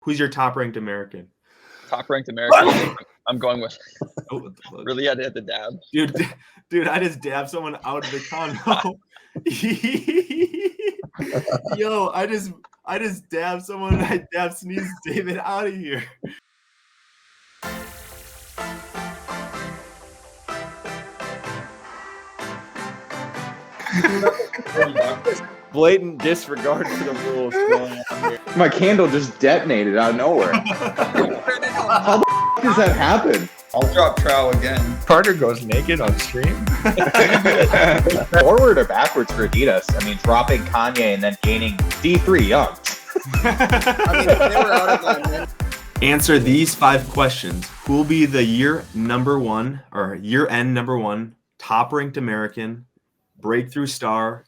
who's your top-ranked American? Top-ranked American. I'm going with. Oh, Really had to hit the dab. Dude, I just dabbed someone out of the condo. Yo, I just dabbed someone. I dabbed Sneeze David out of here. Blatant disregard for the rules going on here. My candle just detonated out of nowhere. How the f*** does that happen? I'll drop trowel again. Carter goes naked on stream. Forward or backwards for Adidas? I mean, dropping Kanye and then gaining D3 Young. I mean, if they were out of line, man. Answer these 5 questions. Who will be the year-end number one top-ranked American, breakthrough star,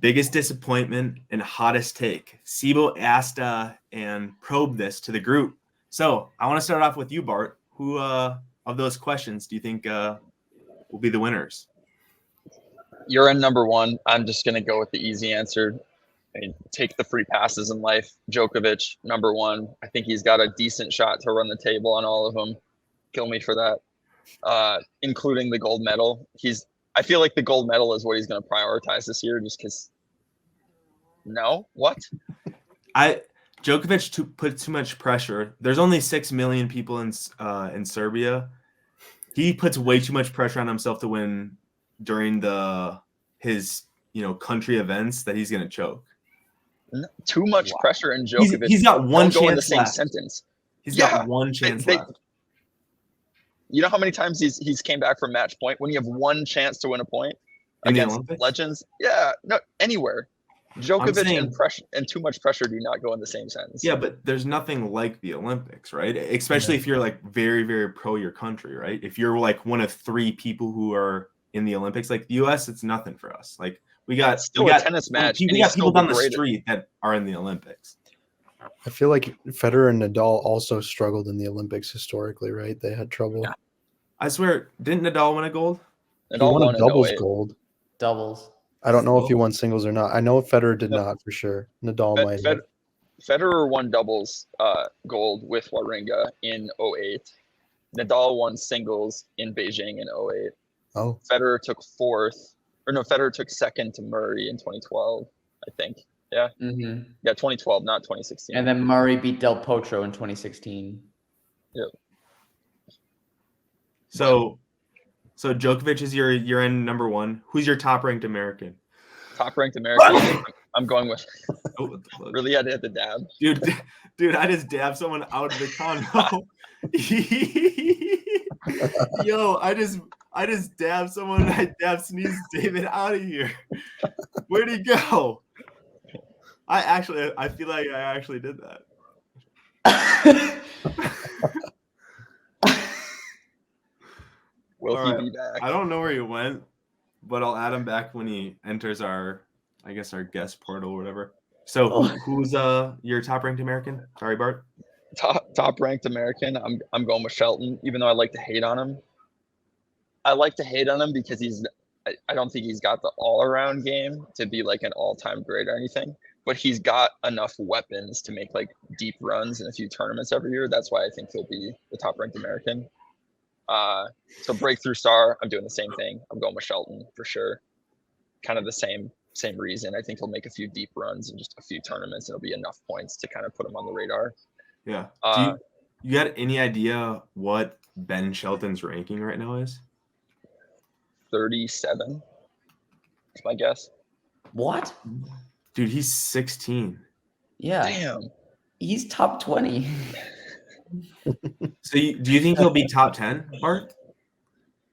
biggest disappointment, and hottest take? Sibo asked and probed this to the group. So I want to start off with you, Bart. Who of those questions do you think will be the winners? You're in number one. I'm just going to go with the easy answer. I mean, take the free passes in life. Djokovic, number one. I think he's got a decent shot to run the table on all of them. Kill me for that. Including the gold medal. I feel like the gold medal is what he's going to prioritize this year just because. No? What? Djokovic put too much pressure. There's only 6 million people in Serbia. He puts way too much pressure on himself to win during his country events that he's going to choke. Too much pressure in Djokovic. He's got one chance in the same left. Sentence. He's got one chance left. You know how many times he's came back from match point when you have one chance to win a point against legends? Yeah, no, anywhere. Djokovic and too much pressure do not go in the same sentence. Yeah, but there's nothing like the Olympics, right? Especially if you're like very, very pro your country, right? If you're like one of 3 people who are in the Olympics, like the U.S., it's nothing for us. Like we got a tennis match. We got people down the street that are in the Olympics. I feel like Federer and Nadal also struggled in the Olympics historically, right? They had trouble. Yeah. I swear, didn't Nadal win a gold? He won a doubles gold. Doubles. I don't know if he won singles or not. I know Federer did not for sure. Nadal might have. Federer won doubles gold with Wawrinka in 2008. Nadal won singles in Beijing in 2008. Oh. Federer took Federer took second to Murray in 2012, I think. Yeah. Mm-hmm. Yeah, 2012, not 2016. And then Murray beat Del Potro in 2016. Yep. So Djokovic is your year-end number one. Who's your top-ranked American? Top-ranked American. I'm going with. Really had to hit the dab. Dude, I just dabbed someone out of the condo. Yo, I just dabbed someone. I dabbed Sneeze David out of here. Where'd he go? I feel like I actually did that. Will he be back? I don't know where he went, but I'll add him back when he enters our guest portal or whatever. So who's your top-ranked American? Sorry, Bart. Top-ranked American. I'm going with Shelton, even though I like to hate on him. I like to hate on him because I don't think he's got the all-around game to be like an all-time great or anything, but he's got enough weapons to make like deep runs in a few tournaments every year. That's why I think he'll be the top-ranked American. So breakthrough star, I'm doing the same thing. I'm going with Shelton for sure. Kind of the same reason. I think he'll make a few deep runs in just a few tournaments. And it'll be enough points to kind of put him on the radar. Yeah. Do you got any idea what Ben Shelton's ranking right now is? 37. That's my guess. What? Dude, he's 16. Yeah. Damn. He's top 20. So do you think he'll be top 10, Bart?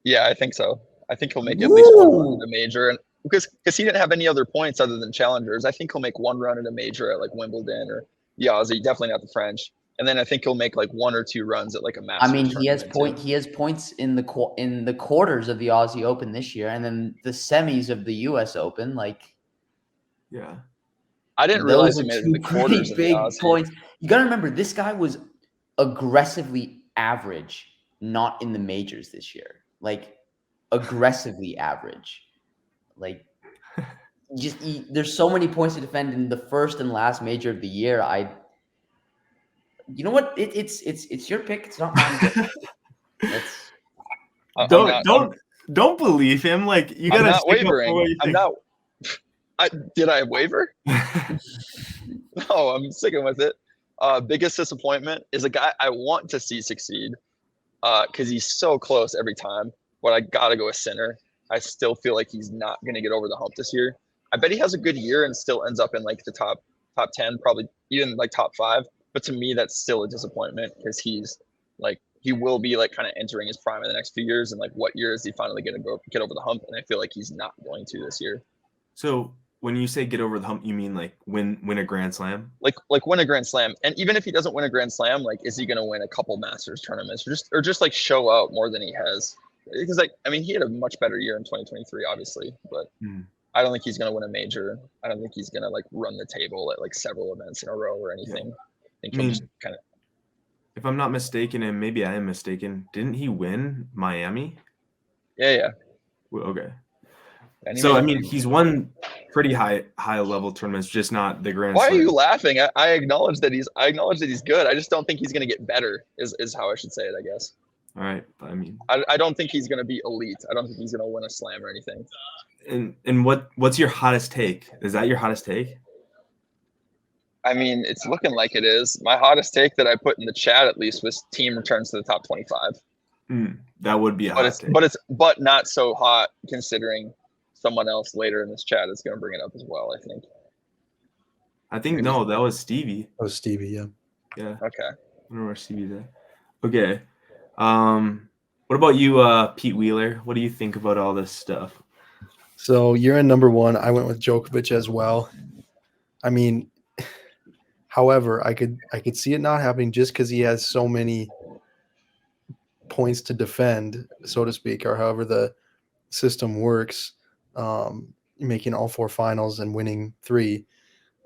Yeah, I think so. I think he'll make at least one run at a major, and because he didn't have any other points other than challengers. I think he'll make one run at a major at like Wimbledon or the Aussie, definitely not the French. And then I think he'll make like 1 or 2 runs at like a Masters. I mean, he has points in the quarters of the Aussie Open this year, and then the semis of the U.S. Open. Like, yeah, I didn't realize he made the quarters. Big points. You got to remember, this guy was aggressively average, not in the majors this year. Like, aggressively average. Like, there's so many points to defend in the first and last major of the year. You know what? It's your pick. It's not mine. It's Don't believe him. Like you I'm gotta not stick up for wavering. what you I'm think. not. Did I waver? No, I'm sticking with it. Biggest disappointment is a guy I want to see succeed because he's so close every time. But I gotta go with Sinner. I still feel like he's not gonna get over the hump this year. I bet he has a good year and still ends up in like the top 10, probably even like top 5. But to me, that's still a disappointment because he's like he will be like kind of entering his prime in the next few years. And like, what year is he finally gonna get over the hump? And I feel like he's not going to this year. So when you say get over the hump, you mean like win a Grand Slam? Like win a Grand Slam, and even if he doesn't win a Grand Slam, like is he going to win a couple Masters tournaments, or just like show out more than he has? Because like I mean, he had a much better year in 2023, obviously, but I don't think he's going to win a major. I don't think he's going to like run the table at like several events in a row or anything. Yeah. I think he'll just kind of. If I'm not mistaken, and maybe I am mistaken, didn't he win Miami? Yeah. Well, okay. Anyway. I mean, he's won pretty high level tournaments, just not the Grand Why Slam. are you laughing? I acknowledge that he's good. I just don't think he's going to get better. Is how I should say it, I guess. All right, I mean, I don't think he's going to be elite. I don't think he's going to win a slam or anything. And what's your hottest take? Is that your hottest take? I mean, it's looking like it is. My hottest take that I put in the chat at least was team returns to the top 25. That would be a hot take. But not so hot considering someone else later in this chat is going to bring it up as well, I think. No, that was Stevie. That was Stevie, yeah. Okay. I don't know where Stevie's at. Okay. What about you, Pete Wheeler? What do you think about all this stuff? So you're in number 1. I went with Djokovic as well. I mean, however, I could see it not happening just because he has so many points to defend, so to speak, or however the system works, making all 4 finals and winning 3.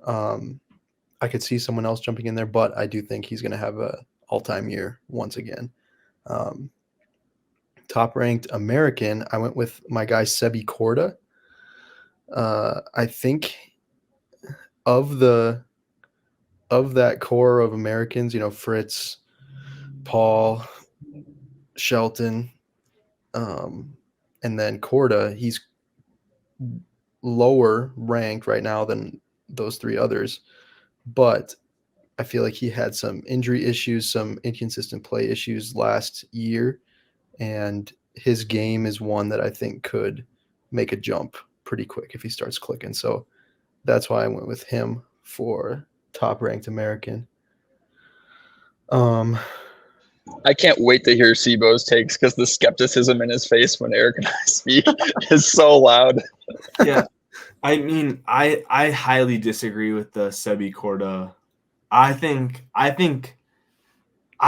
I could see someone else jumping in there, but I do think he's going to have a all-time year once again. Top-ranked American, I went with my guy Sebi Korda. I think of that core of Americans, Fritz, Paul, Shelton, and then Korda, he's lower ranked right now than those 3 others, but I feel like he had some injury issues, some inconsistent play issues last year, and his game is one that I think could make a jump pretty quick if he starts clicking. So that's why I went with him for top-ranked American. I can't wait to hear Sibo's takes because the skepticism in his face when Eric and I speak is so loud. Yeah. I mean, I highly disagree with the Sebi Korda. I think I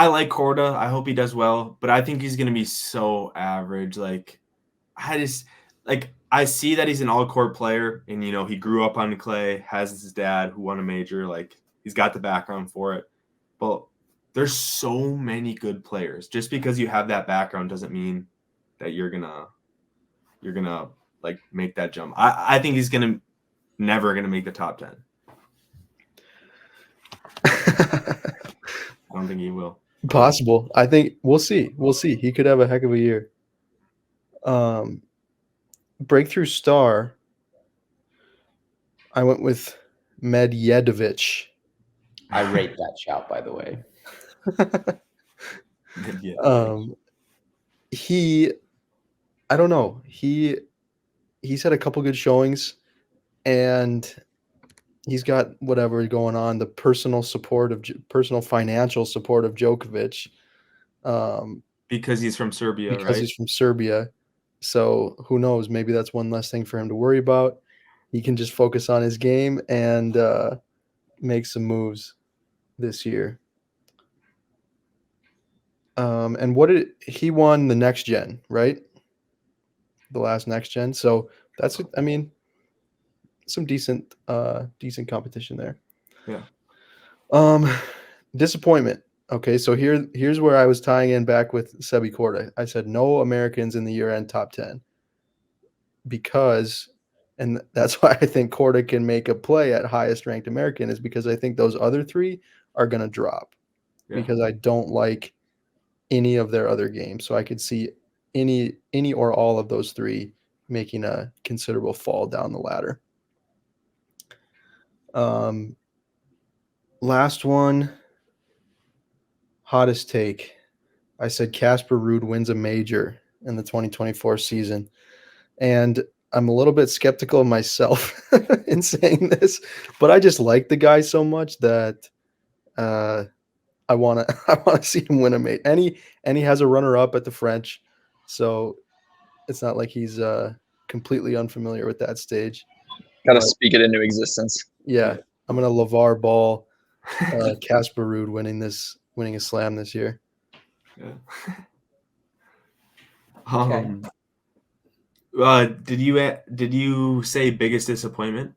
like Korda. I hope he does well, but I think he's going to be so average. Like, I see that he's an all-court player, and, he grew up on clay, has his dad who won a major. Like, he's got the background for it. But there's so many good players. Just because you have that background doesn't mean that you're gonna like make that jump. I think he's never gonna make the top 10. I don't think he will. Possible. I think we'll see. He could have a heck of a year. Breakthrough star, I went with Medjedovic. I rate that shout, by the way. I don't know. He's had a couple good showings, and he's got whatever going on, the personal financial support of Djokovic. Because he's from Serbia, right? He's from Serbia. So who knows? Maybe that's one less thing for him to worry about. He can just focus on his game and make some moves this year. And he won the next gen, right? The last next gen. So that's, some decent competition there. Yeah. Disappointment. Okay, so here's where I was tying in back with Sebi Korda. I said no Americans in the year-end top 10 and that's why I think Korda can make a play at highest ranked American, is because I think those other 3 are going to drop. Yeah. because I don't like any of their other games. So I could see any or all of those three making a considerable fall down the ladder. Last one, hottest take. I said Casper Ruud wins a major in the 2024 season. And I'm a little bit skeptical of myself in saying this, but I just like the guy so much that I want to see him win a major. And he has a runner up at the French, so it's not like he's completely unfamiliar with that stage. Got to But, speak it into existence. yeah, I'm gonna LeVar Ball, Casper Ruud winning a slam this year. Yeah. Okay. Did you say biggest disappointment?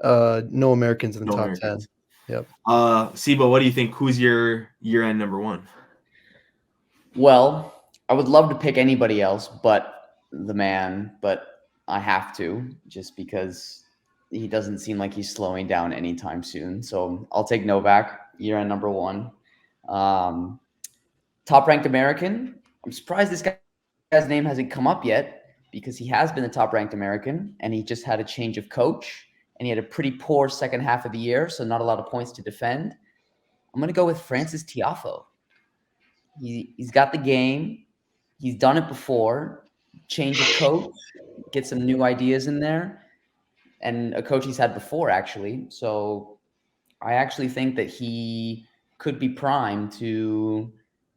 No Americans in the No top Americans. 10. Yep. Sibo, what do you think? Who's your year-end number one? Well, I would love to pick anybody else but the man, but I have to just because he doesn't seem like he's slowing down anytime soon. So I'll take Novak, year-end number one. Top-ranked American. I'm surprised this guy's name hasn't come up yet because he has been the top-ranked American, and he just had a change of coach, and he had a pretty poor second half of the year, so not a lot of points to defend. I'm going to go with Francis Tiafoe. He's got the game. He's done it before. Change of coach, get some new ideas in there, and a coach he's had before, actually. So I actually think that he could be primed to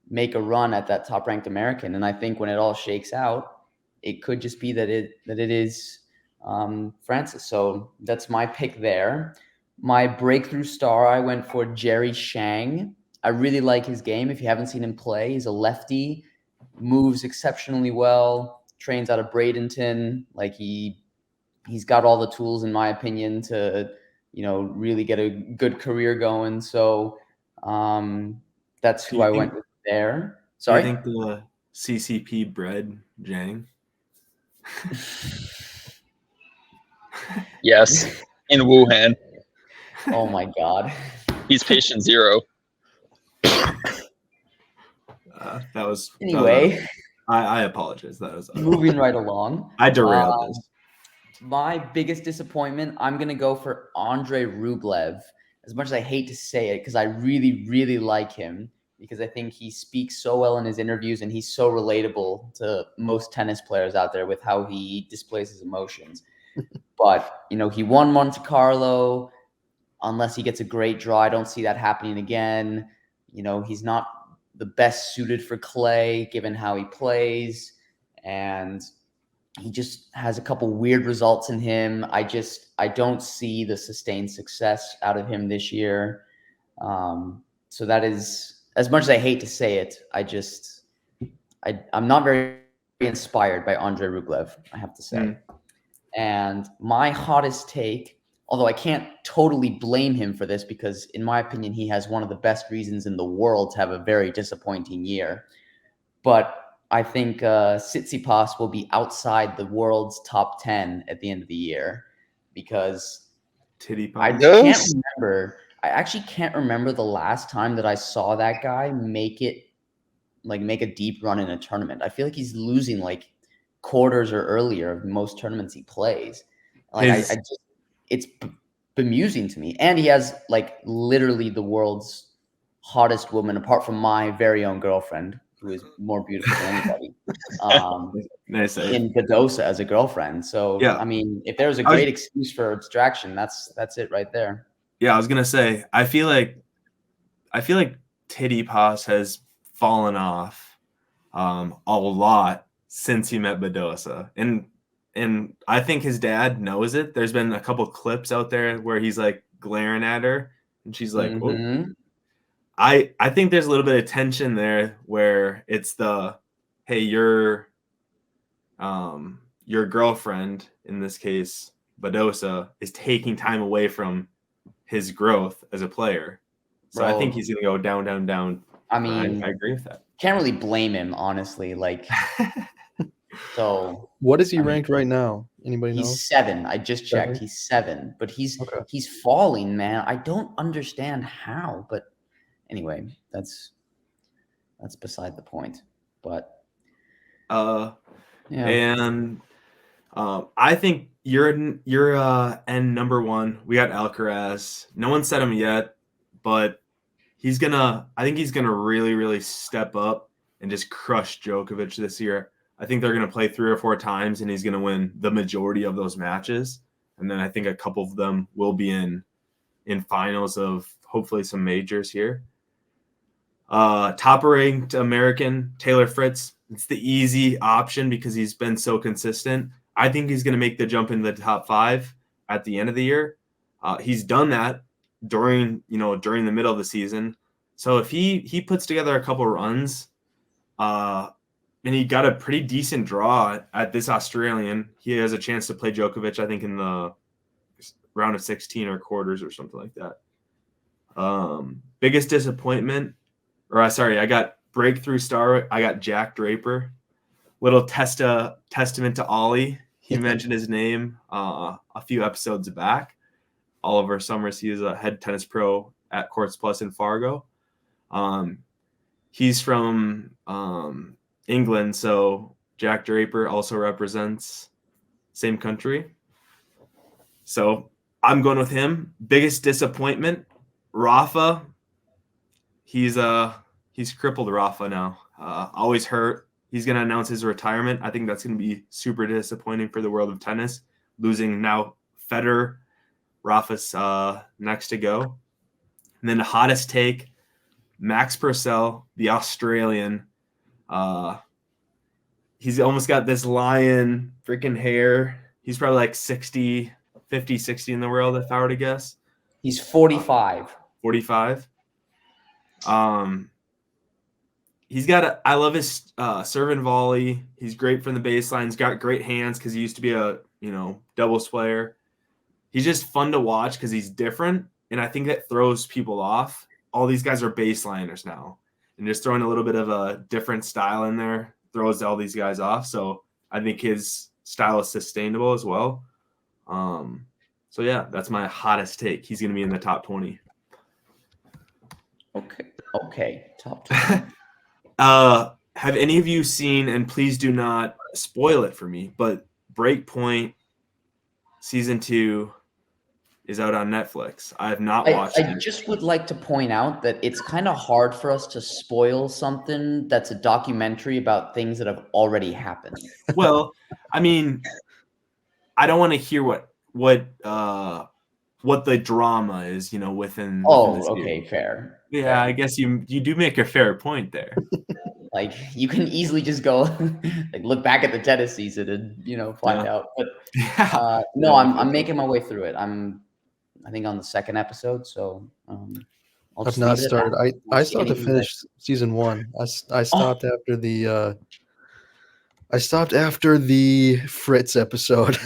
make a run at that top-ranked American. And I think when it all shakes out, it could just be that it is Francis. So that's my pick there. My breakthrough star, I went for Jerry Shang. I really like his game. If you haven't seen him play, he's a lefty, moves exceptionally well, trains out of Bradenton. Like he's got all the tools, in my opinion, to really get a good career going. So that's who I went with there. Sorry. Do you think the CCP bred Jang? Yes, in Wuhan. Oh my God. He's patient zero. That was Anyway. I apologize. That was moving right along. I derailed this. My biggest disappointment, I'm going to go for Andrei Rublev. As much as I hate to say it, because I really, really like him, because I think he speaks so well in his interviews and he's so relatable to most tennis players out there with how he displays his emotions. But, he won Monte Carlo. Unless he gets a great draw, I don't see that happening again. He's not the best suited for clay, given how he plays. And he just has a couple weird results in him. I don't see the sustained success out of him this year. So that is, as much as I hate to say it, I'm not very inspired by Andrei Rublev, I have to say. And my hottest take, although I can't totally blame him for this because, in my opinion, he has one of the best reasons in the world to have a very disappointing year. But I think Tsitsipas will be outside the world's top 10 at the end of the year because I actually can't remember the last time that I saw that guy make a deep run in a tournament. I feel like he's losing like quarters or earlier of most tournaments he plays. It's bemusing to me. And he has like literally the world's hottest woman, apart from my very own girlfriend, who is more beautiful than anybody, in Badosa as a girlfriend. So, yeah. I mean, if there's a great excuse for abstraction, that's it right there. Yeah, I was going to say, I feel like Tsitsipas has fallen off a lot since he met Badosa. And I think his dad knows it. There's been a couple clips out there where he's like glaring at her and she's like, oh. I think there's a little bit of tension there where it's hey, your girlfriend, in this case, Badosa, is taking time away from his growth as a player. So I think he's going to go down, down, down. I mean, I agree with that. Can't really blame him, honestly. Like, so what is he ranked right now? Anybody know? He's 7. I just checked. He's 7, but he's falling, man. I don't understand how, but anyway, that's beside the point. But Yeah. yeah, And I think you're N number one. We got Alcaraz. No one said him yet, but I think he's gonna really, really step up and just crush Djokovic this year. I think they're gonna play 3 or 4 times, and he's gonna win the majority of those matches. And then I think a couple of them will be in finals of hopefully some majors here. Top ranked American Taylor Fritz. It's the easy option because he's been so consistent. I think he's going to make the jump in the top 5 at the end of the year. He's done that during the middle of the season. So if he puts together a couple runs, and he got a pretty decent draw at this Australian, he has a chance to play Djokovic, I think, in the round of 16 or quarters or something like that. Biggest disappointment, I got breakthrough star. I got Jack Draper. Little testament to Ollie. He mentioned his name a few episodes back. Oliver Summers. He is a head tennis pro at Courts Plus in Fargo. He's from England, so Jack Draper also represents same country. So I'm going with him. Biggest disappointment, Rafa. He's crippled, Rafa, now. Always hurt. He's going to announce his retirement. I think that's going to be super disappointing for the world of tennis. Losing now Federer. Rafa's next to go. And then the hottest take, Max Purcell, the Australian. He's almost got this lion freaking hair. He's probably like 50, 60 in the world, if I were to guess. he's 45. 45. I love his serve and volley. He's great from the baseline. He's got great hands because he used to be a doubles player. He's just fun to watch because he's different, and I think that throws people off. All these guys are baseliners now, and just throwing a little bit of a different style in there throws all these guys off. So I think his style is sustainable as well. So yeah, that's my hottest take. He's going to be in the top 20. Okay, top 20. Have any of you seen, and please do not spoil it for me, but Breakpoint season 2 is out on Netflix. I have not watched I it. just would like to point out that it's kind of hard for us to spoil something that's a documentary about things that have already happened. Well, I mean, I don't want to hear what the drama is, within Oh, the okay, series. fair. Yeah, fair. I guess you do make a fair point there. Like you can easily just go like look back at the tennis season and find out. But Yeah. no, I'm making my way through it. I think on the 2nd episode, so I'll I've just not leave it at started. that. I still have to finish season 1. I stopped after the Fritz episode.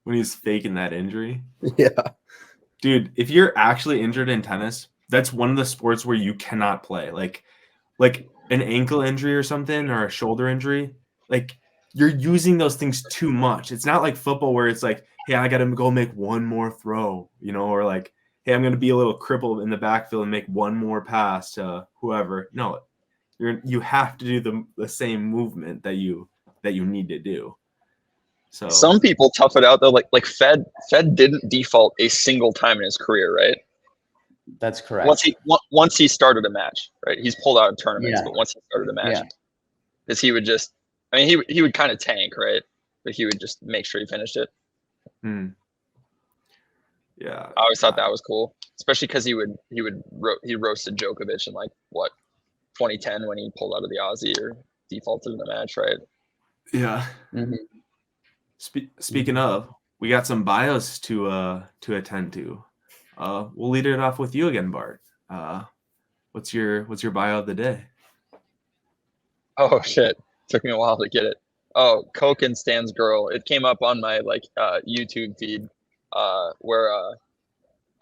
When he's faking that injury. Yeah. Dude, if you're actually injured in tennis, that's one of the sports where you cannot play. Like an ankle injury or something, or a shoulder injury, like you're using those things too much. It's not like football where it's like, hey, I got to go make one more throw, or like, hey, I'm going to be a little crippled in the backfield and make one more pass to whoever. No, you have to do the same movement that you need to do. So Some people tough it out though. Like Fed didn't default a single time in his career, right? That's correct. Once he started a match, right? He's pulled out of tournaments, Yeah. but once he started a match, Yeah. because he would just, he would kind of tank, right? But he would just make sure he finished it. yeah, I always thought that was cool, especially because he roasted Djokovic in 2010 when he pulled out of the Aussie or defaulted in the match, right? yeah. Mhm. Speaking of, we got some bios to attend to. We'll lead it off with you again, Bart. What's your bio of the day? Oh shit! Took me a while to get it. Oh, Coke and Stan's girl. It came up on my YouTube feed, where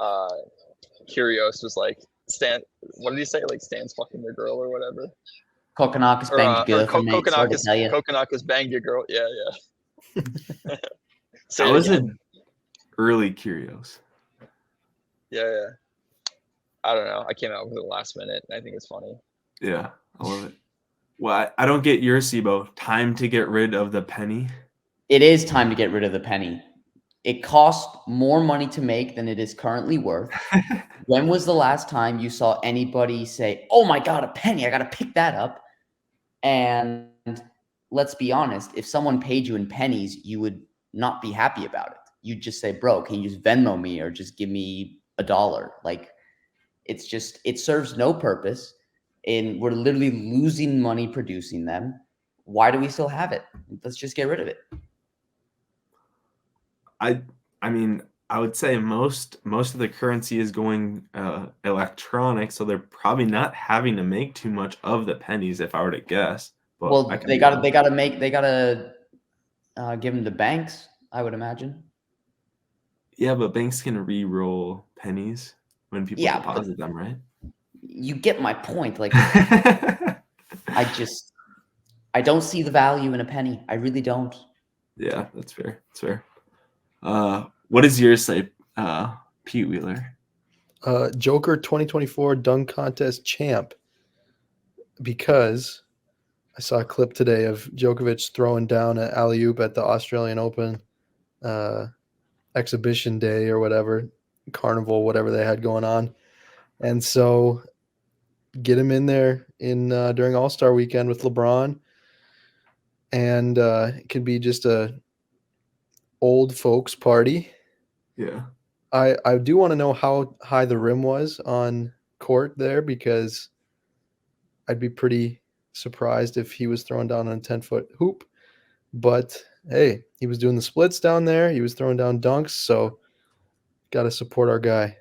Kyrgios was like, Stan. What did he say? Like Stan's fucking your girl or whatever. Kokonakis banged your girlfriend, mate. Sorry to tell you. Kokonakis banged your girl. Yeah. That was an early Kyrgios. Yeah. I don't know. I came out with it last minute, and I think it's funny. Yeah, I love it. Well, I don't get your SIBO. Time to get rid of the penny. It is time to get rid of the penny. It costs more money to make than it is currently worth. When was the last time you saw anybody say, "Oh my God, a penny, I got to pick that up"? And let's be honest, if someone paid you in pennies, you would not be happy about it. You'd just say, "Bro, can you just Venmo me or just give me $1?" Like, it's just, it serves no purpose. And we're literally losing money producing them. Why do we still have it? Let's just get rid of it. I mean, I would say most of the currency is going electronic, so they're probably not having to make too much of the pennies, if I were to guess. But Well, I could they be gotta wrong. they gotta make they gotta give them to banks, I would imagine. Yeah, but banks can re-roll pennies when people Yeah, but deposit them, right? you get my point. Like, I don't see the value in a penny. I really don't. Yeah, that's fair. That's fair. What does yours say, Pete Wheeler? Joker 2024 dunk contest champ, because I saw a clip today of Djokovic throwing down an alley-oop at the Australian Open exhibition day or whatever, carnival, whatever they had going on. And so get him in there in during All-Star weekend with LeBron. And it could be just a old folks party. Yeah. I do want to know how high the rim was on court there, because I'd be pretty surprised if he was throwing down on a 10-foot hoop. But hey, he was doing the splits down there. He was throwing down dunks. So got to support our guy.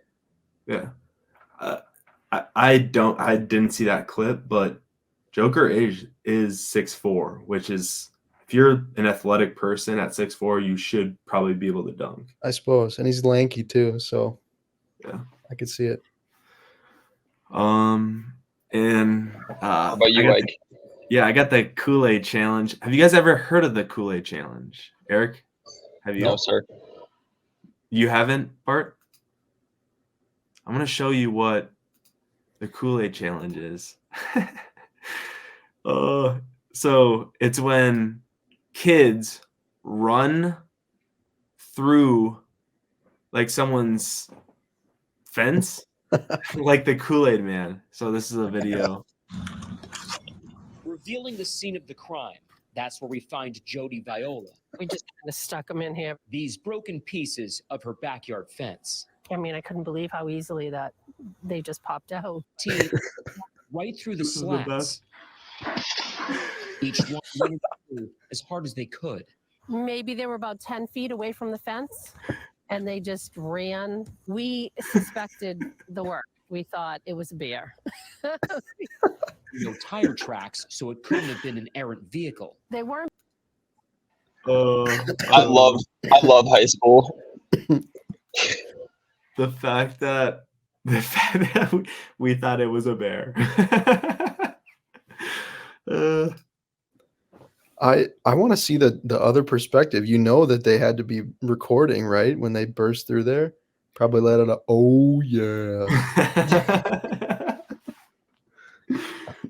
Yeah. I didn't see that clip, but Joker age is 6'4", which is, if you're an athletic person at 6'4", you should probably be able to dunk. I suppose. And he's lanky too. So Yeah. I could see it. And How about you, Ike? I got the Kool-Aid challenge. Have you guys ever heard of the Kool-Aid challenge? Eric, have you? No, sir. You haven't, Bart? I'm going to show you what the Kool-Aid challenge is. So it's when kids run through like someone's fence, like the Kool-Aid man. So this is a video. Revealing the scene of the crime. That's where we find Jody Viola. We just kind of stuck them in here. These broken pieces of her backyard fence. I mean, I couldn't believe how easily that they just popped out. Right through the This is the slats. Each one running through as hard as they could. Maybe they were about 10 feet away from the fence and they just ran. We suspected the work. We thought it was a bear. No tire tracks, so it couldn't have been an errant vehicle. They weren't. I love high school. The fact that we thought it was a bear. I want to see the other perspective. You know that they had to be recording, right? When they burst through there. Probably let it out. Oh yeah.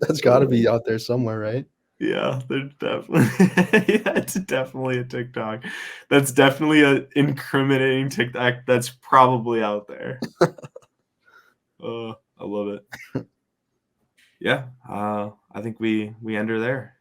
That's got to be out there somewhere, right? Yeah, there's definitely it's definitely a TikTok. That's definitely an incriminating TikTok that's probably out there. I love it. Yeah, I think we end her there.